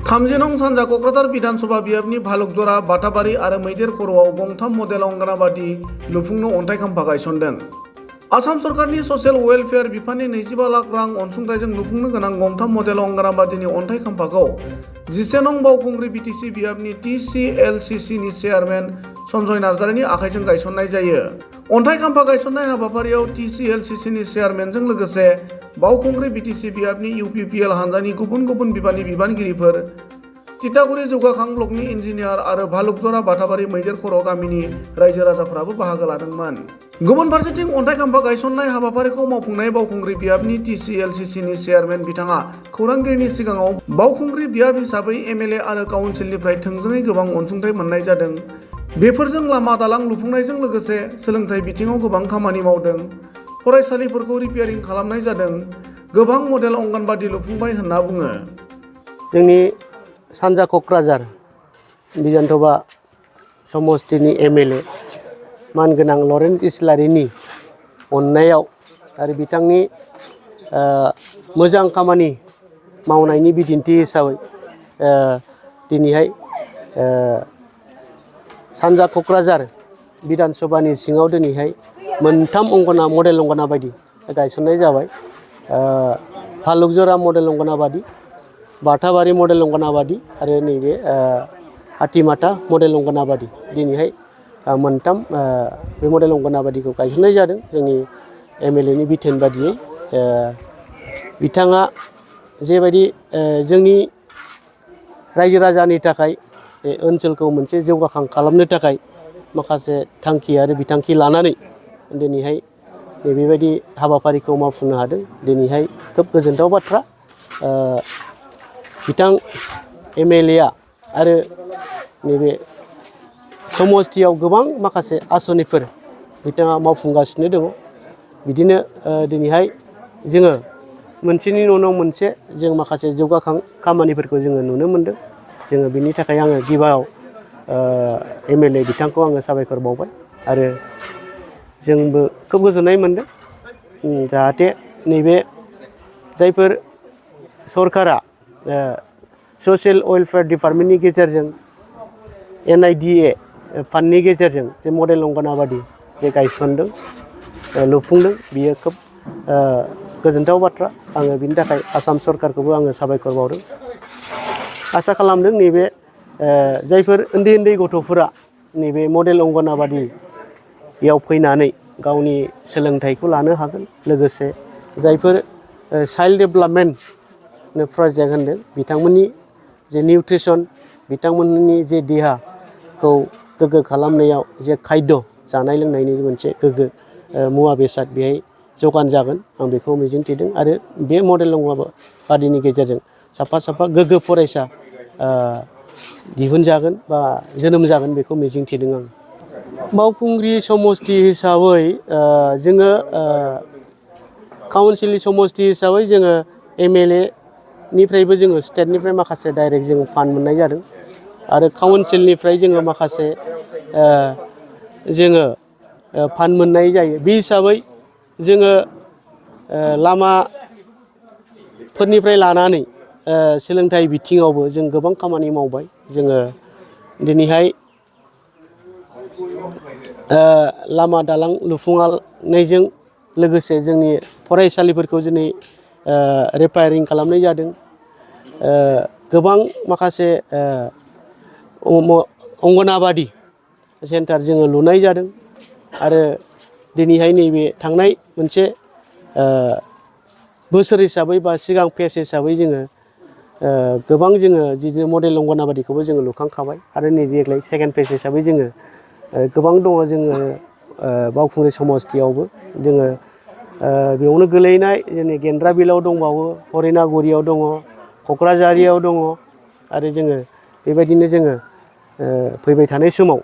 30 नं सानजा क'क्राझार विधानसभा बियाबनि भालुकजरा बाटाबारि आरो मैदेर खर'आव गंथाम मडेल अंगनाबादि लुफुंनो अन्थाइ खाम्फा गायसनदों। आसाम सरकारनि ससियेल वेलफेयार बिफाननि 25 लाख रां अनसुंथाइजों लुफुंनो गोनां गंथाम मडेल अंगनाबादिनि अन्थाइ खाम्फाखौ 11 नं बावखुंग्रि बिटिसि बियाबनि TCLCC नि चेयारमेन सन्जय नार्जारिनि आखाइजों गायसननाय जायो। अन्थाइ खाम्फा गायसननाय हाबाफारियाव TCLCC नि चेयारमेनजों लोगोसे बावखुंग्रि बिटिसि बियाबनि UPPL हान्जानि गुबुन गुबुन बिबाननि बिबानगिरिफोर, तितागुरि जौगाखां ब्लकनि इन्जिनियार आरो भालुकजरा बाटाबारि मैदेर खर' गामिनि रायजो राजाफोराबो बाहागो लादोंमोन। गुबुन फारसेथिं अन्थाइ खाम्फा गायसननाय हाबाफारिखौ मावफुंनाय बावखुंग्रि बियाबनि TCLCC नि चेयारमेन बिथाङा खौरांगिरिनि सिगाङाव बावखुंग्रि बियाब हिसाबै MLA आरो काउन्सिलनिफ्राय थोंजोङै गोबां अनसुंथाइ मोननाय जादों। बेफोरजों लामा दालां लुफुंनायजों लोगोसे सोलोंथाइ बिथिङाव गोबां खामानि मावदों। फरायसालिफोरखौ रिपेयारिं खालामनाय जादों। गोबां मडेल अंगनबादि लुफुंबाय होनना बुङो। जोंनि सानजा क'क्राझार विधानसभा समष्टिनि MLA मानगोनां लरेन्स इस्लारिनि अननायाव आरो बिथांनि मोजां खामानि मावनायनि बिदिन्थि हिसाबै दिनैहाय सानजा क'क्राझार विधानसभानि सिङाव दिनैहाय मोनथाम मडेल अंगनाबादि गायसननाय जाबाय। भालुकजरा मडेल अंगनाबादि, बाटाबारि मडेल अंगनाबादि आरो नैबे हाथिमाटा मडेल अंगनाबादि दिनैहाय मोनथाम बे मडेल अंगनाबादिखौ गायसननाय जादों। जोंनि MLA नि बिथोन बादियै बिथाङा जेबायदि जोंनि रायजो राजानि थाखाय बे ओनसोलखौ मोनसे जौगाखां खालामनो थाखाय माखासे थांखि आरो बिथांखि लानानै दिनैहाय बेबायदि हाबाफारिखौ मावफुंनो हादों। दिनैहाय खोब गोजोनथाव बाथ्रा। बिथां MLA आ आरो नैबे समष्टियाव गोबां माखासे आसनिफोर बिथाङा मावफुंगासिनो दङ। बिदिनो दिनैहाय जोङो मोनसेनि उनाव मोनसे जों माखासे जौगाखां खामानिफोरखौ जोङो नुनो मोनदों। जोङो बिनि थाखाय आङो गिबियाव MLA बिथांखौ आङो साबायखर बावबाय आरो जोंबो खोब गोजोननाय मोनदों। जाहाथे नैबे जायफोर सरकारा ससियेल वेलफेयार डिपार्टमेन्टनि गेजेरजों NIDA फान्डनि गेजेरजों जे मडेल अंगनाबादि जे गायसनदों लुफुंदों बियो खोब गोजोनथाव बाथ्रा। आङो बिनि थाखाय आसाम सरकारखौबो आङो साबायखर बावदों। आसा खालामदों नैबे जायफोर उन्दै उन्दै गथ'फोरा नैबे मडेल अंगनाबादियाव फैनानै गावनि सोलोंथाइखौ लानो हागोन। लोगोसे जायफोर चाइल्ड डेभेलपमेन्ट प्रजेक्ट होनदों बिथांमोननि जे निउट्रिसन, बिथांमोननि जे देहाखौ गोग्गो खालामनायाव जे खायद' जानाय लोंनायनि मोनसे गोग्गो मुवा बेसाद बेहाय जगान जागोन आं बेखौ मिजिंथिदों। आरो बे मडेल अंगनाबादिनि गेजेरजों साफा साफा गोग्गो फरायसा दिहुनजागोन बा जोनोम जागोन बेखौ मिजिंथिदों आं। बावखुंग्रि समष्टि हिसाबै जोङो काउन्सिलनि समष्टि हिसाबै जोङो MLA निफ्रायबो जोङो स्टेटनिफ्राय माखासे डाइरेक्ट जोङो फान्ड मोननाय जादों आरो काउन्सिलनिफ्राय जोङो माखासे जोङो फान्ड मोननाय जायो। बे हिसाबै जोङो लामाफोरनिफ्राय लानानै सोलोंथाइ बिथिङावबो जों गोबां खामानि मावबाय। जोङो दिनैहाय लामा दालां लुफुंनायजों लोगोसे जोंनि फरायसालिफोरखौ दिनै रिपेयारिं खालामनाय जादों। गोबां माखासे अंगनाबादि सेन्टार जोङो लुनाय जादों आरो दिनैहाय नैबे थांनाय मोनसे बोसोर हिसाबै बा सिगां फेज हिसाबै जोङो गोबां जोङो जिदिनो मडेल अंगनाबादिखौबो जोङो लुखांखाबाय आरो नै देग्लाय सेकेन्ड फेज हिसाबै जोङो गोबां दङ। जोङो बावखुंग्रि समष्टियावबो जोङो बेयावनो गोलैनाय जोंनि गेन्द्राबिलाव दंबावो, हरिनागुरियाव दङ, क'क्राझारियाव दङ आरो जोङो बेबायदिनो जोङो फैबाय थानाय समाव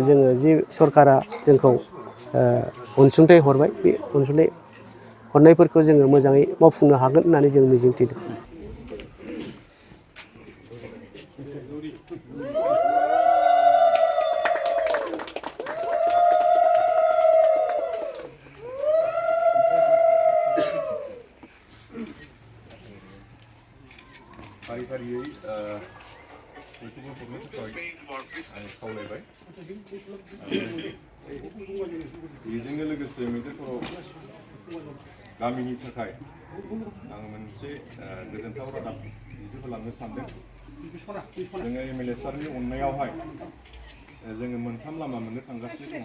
जोङो जि सरकारा जोंखौ अनसुंथाइ हरबाय बे अनसुंथाइ हरनायफोरखौ जोङो मोजाङै मावफुंनो हागोन होननानै जों मिजिंथिदों। फारि फारियै बयखौबो हरनो थाखाय आं खावलायबाय बेजोंनो लोगोसे मैदेर खर' गामिनि थाखाय आं मोनसे गोजोनथाव रादाब दिन्थिहोलांनो सानदों। जोङो एमएलए सारनि अननायावहाय जोङो मोनथाम लामा मोननो थांगासिनो दङ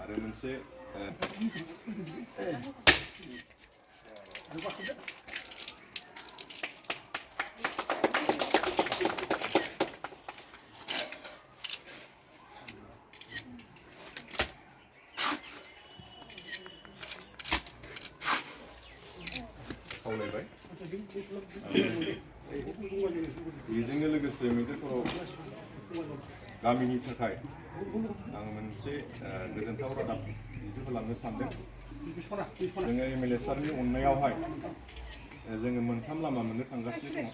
आरो मोनसे खावलायबाय बेजोंनो लोगोसे मैदेर खर' गामिनि थाखाय आं मोनसे गोजोनथाव रादाब दिन्थिहोलांनो सानदों। जोङो एमएलए सारनि अननायावहाय जोङो मोनथाम लामा मोननो थांगासिनो दङ।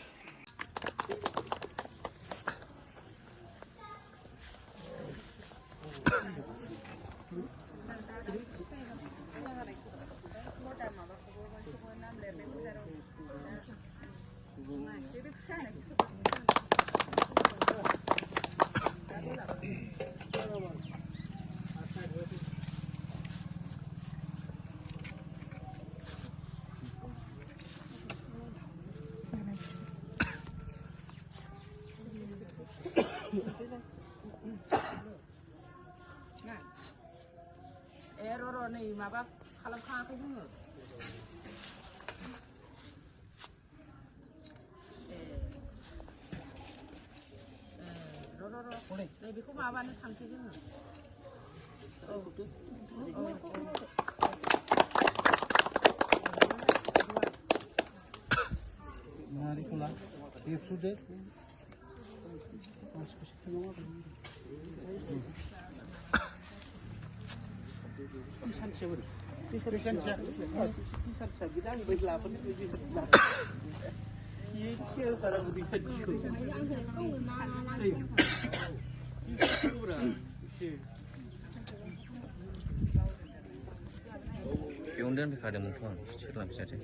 र' नै माबा खालामखाङाखै जोङो र' नै बेखौ माबानो थांसै जोङो नारेंखला बेफ्रुदो बेयावनो दोनफैखादोंमोनथ' आं सोरलांफिनासै